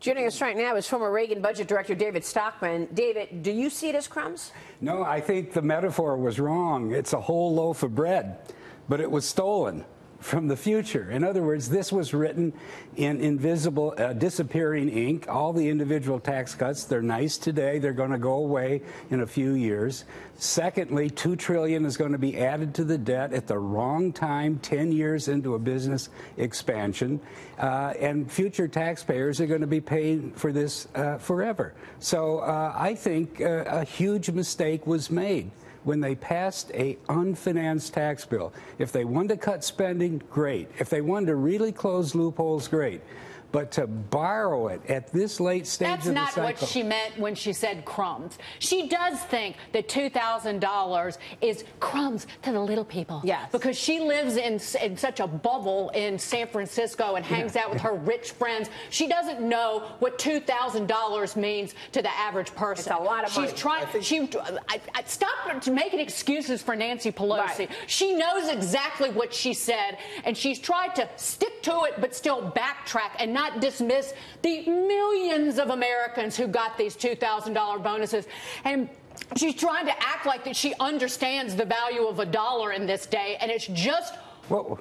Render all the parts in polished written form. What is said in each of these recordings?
Joining us right now is former Reagan budget director David Stockman. David, do you see it as crumbs? No, I think the metaphor was wrong. It's a whole loaf of bread, but it was stolen from the future. In other words, this was written in invisible, disappearing ink. All the individual tax cuts, they're nice today. They're going to go away in a few years. Secondly, $2 trillion is going to be added to the debt at the wrong time, 10 years into a business expansion. And future taxpayers are going to be paying for this forever. So I think a huge mistake was made when they passed a unfinanced tax bill. If they wanted to cut spending, great. If they wanted to really close loopholes, great. But to borrow it at this late stage of the cycle... That's not what she meant when she said crumbs. She does think that $2,000 is crumbs to the little people. Yes. Because she lives in such a bubble in San Francisco and hangs out with her rich friends. She doesn't know what $2,000 means to the average person. It's a lot of money. She's trying... Stop making excuses for Nancy Pelosi. Right. She knows exactly what she said, and she's tried to stick to it but still backtrack and not dismiss the millions of Americans who got these $2,000 bonuses. And she's trying to act like that she understands the value of a dollar in this day, and it's just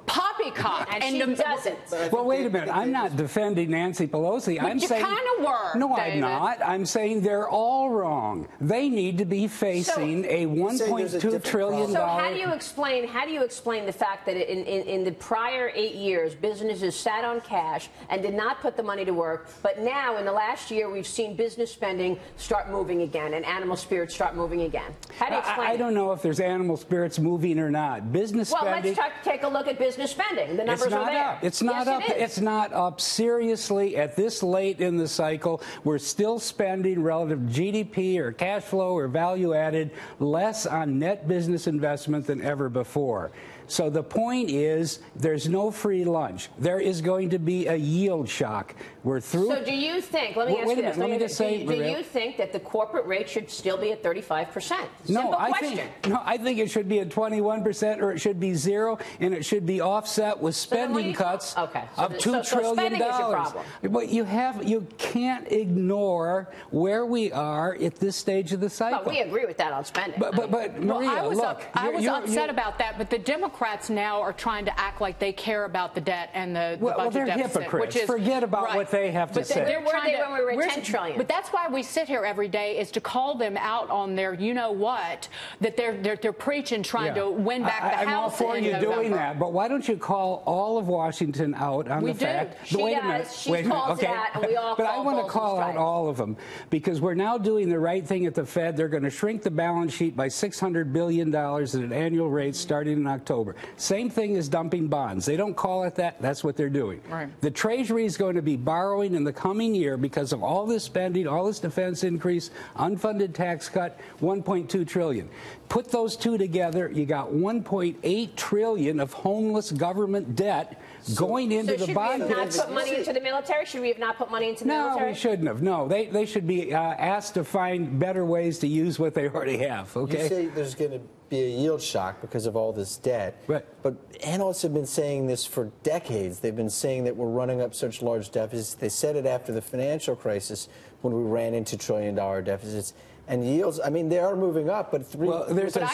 poppycock. And she doesn't. Well, wait a minute. I'm not defending Nancy Pelosi. But you kind of were. No, David. I'm not. I'm saying they're all wrong. They need to be facing a $1.2 trillion. So how do you explain the fact that in the prior 8 years, businesses sat on cash and did not put the money to work, but now in the last year we've seen business spending start moving again and animal spirits start moving again? How do you explain I don't know if there's animal spirits moving or not. Business spending. Well, let's take a look at business spending. The numbers are there. It's not up. It's not up. Seriously, at this late in the cycle, we're still spending relative to GDP or cash flow or value added less on net business investment than ever before. So the point is, there's no free lunch. There is going to be a yield shock. We're through. So do you think, let me ask you this. Let me just say, do you think that the corporate rate should still be at 35%? No, I think it should be at 21%, or it should be zero, and it should be offset with spending cuts of $2 trillion. Spending is your problem. But you can't ignore where we are at this stage of the cycle. Well, we agree with that on spending. But Maria, I was look, upset about that, but the Democrats now are trying to act like they care about the debt and the budget they're deficit. Hypocrites. Which is, Forget about what they have to say. Where were they when we were at $10 trillion? But that's why we sit here every day, is to call them out on their you-know-what, that they're preaching, trying to win back the House. I'm all for you doing that, but why don't you call all of Washington out on the fact... She does. She calls it out, and we all But I want to call out all of them, because we're now doing the right thing at the Fed. They're going to shrink the balance sheet by $600 billion at an annual rate starting in October. Same thing as dumping bonds. They don't call it that. That's what they're doing. Right. The Treasury is going to be borrowing in the coming year because of all this spending, all this defense increase, unfunded tax cut, $1.2 trillion. Put those two together, you got $1.8 trillion of homeless government debt going into the bond. Should we have not put money into the military? Should we have not put money into the military? No, we shouldn't have. No, they should be asked to find better ways to use what they already have. Okay. You say there's going to be a yield shock because of all this debt. Right. But analysts have been saying this for decades. They've been saying that we're running up such large deficits. They said it after the financial crisis when we ran into trillion-dollar deficits. And yields, I mean, they are moving up, but there's a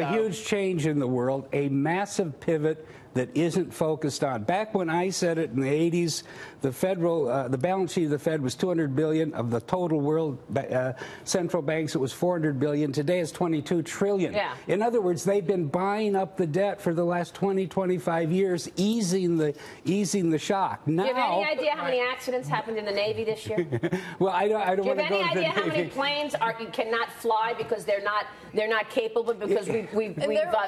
huge change in the world, a massive pivot that isn't focused on. Back when I said it in the 80s, the balance sheet of the Fed was $200 billion. Of the total world central banks, it was $400 billion. Today it's $22 trillion. Yeah. In other words, they've been buying up the debt for the last 20, 25 years, easing the shock. Now, do you have any idea how many accidents happened in the Navy this year? Well, I don't want to go to the... Do you have any idea how many planes cannot fly because they're not capable, because we've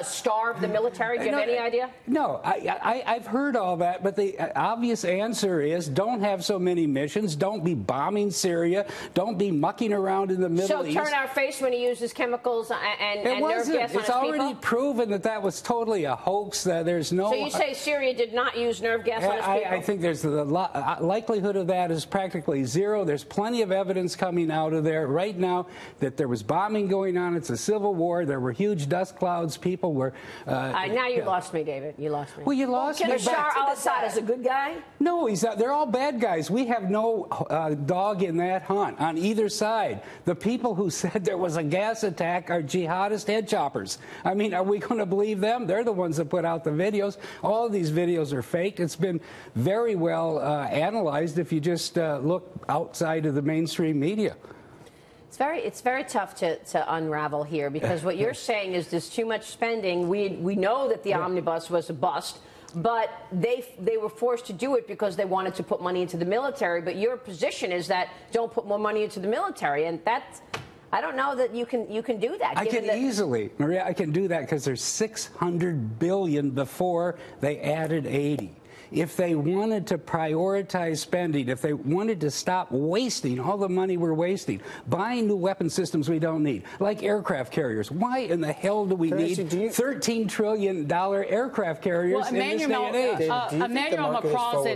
starved the military? Do you have any idea? No. I've heard all that, but the obvious answer is don't have so many missions, don't be bombing Syria, don't be mucking around in the Middle East. So turn our face when he uses chemicals and nerve gas on his people? It's already proven that was totally a hoax. There's no... So you say Syria did not use nerve gas on his people? I think there's the likelihood of that is practically zero. There's plenty of evidence coming out of there right now that there was bombing going on. It's a civil war. There were huge dust clouds. People were... now you lost me, David. You lost lost me. Well, you lost me. Bashar al-Assad is a good guy? No, he's not. They're all bad guys. We have no dog in that hunt on either side. The people who said there was a gas attack are jihadist head choppers. I mean, are we going to believe them? They're the ones that put out the videos. All of these videos are faked. It's been very well analyzed if you just look outside of the mainstream media. It's very tough to unravel here, because what you're saying is there's too much spending. We know that the omnibus was a bust, but they were forced to do it because they wanted to put money into the military. But your position is that don't put more money into the military, and that's, I don't know that you can do that. I can easily, Maria, I can do that because there's $600 billion before they added 80. If they wanted to prioritize spending, if they wanted to stop wasting all the money we're wasting, buying new weapon systems we don't need, like aircraft carriers. Why in the hell do we need $13 trillion aircraft carriers in this day and age? Emmanuel Macron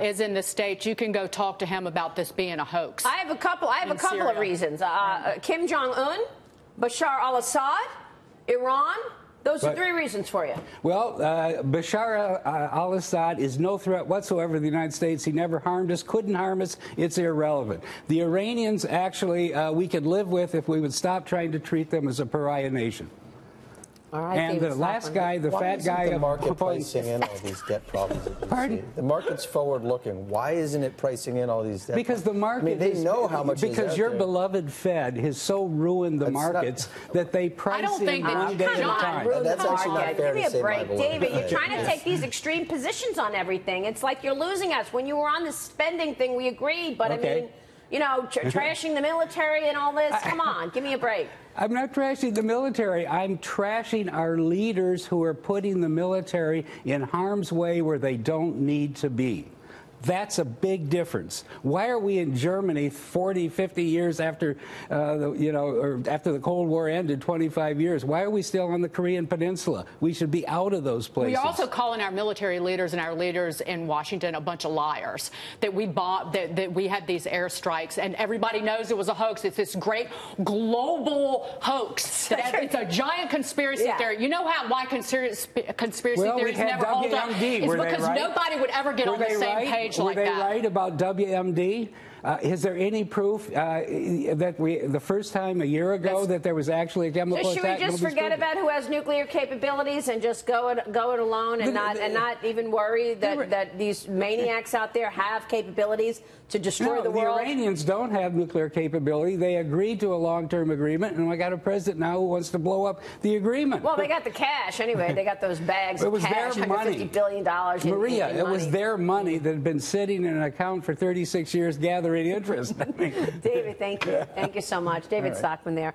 is in the States. You can go talk to him about this being a hoax. I have a couple of reasons. Kim Jong-un, Bashar al-Assad, Iran. Those are three reasons for you. Well, Bashar al-Assad is no threat whatsoever to the United States. He never harmed us, couldn't harm us. It's irrelevant. The Iranians, actually, we could live with if we would stop trying to treat them as a pariah nation. All right, and the last guy, the fat guy, the market pricing in all these debt problems that you see? The market's forward-looking. Why isn't it pricing in all these debt Because the market, I mean, they know how much. Because your beloved Fed has so ruined the markets that they price in one day at a time. That's actually not fair to say. Give me a break, David. You're trying to take these extreme positions on everything. It's like you're losing us. When you were on the spending thing, we agreed, but I mean, you know, trashing the military and all this. Come on, give me a break. I'm not trashing the military. I'm trashing our leaders who are putting the military in harm's way where they don't need to be. That's a big difference. Why are we in Germany 40, 50 years after, or after the Cold War ended, 25 years? Why are we still on the Korean Peninsula? We should be out of those places. We're also calling our military leaders and our leaders in Washington a bunch of liars, that we bought, that we had these airstrikes, and everybody knows it was a hoax. It's this great global hoax. It's a giant conspiracy theory. You know why conspiracy theories never hold up? It's because nobody would ever get on the same page. Were they right about WMD? Is there any proof that the first time a year ago that there was actually a chemical attack? Should we just forget about who has nuclear capabilities and just go it alone and not even worry that these maniacs out there have capabilities to destroy the world? The Iranians don't have nuclear capability. They agreed to a long-term agreement, and we got a president now who wants to blow up the agreement. Well, they got the cash anyway. They got those bags of cash, $150 billion. Maria, in it was money. their money that had been sitting in an account for 36 years gathering interest. David, thank you. Thank you so much. David Stockman there.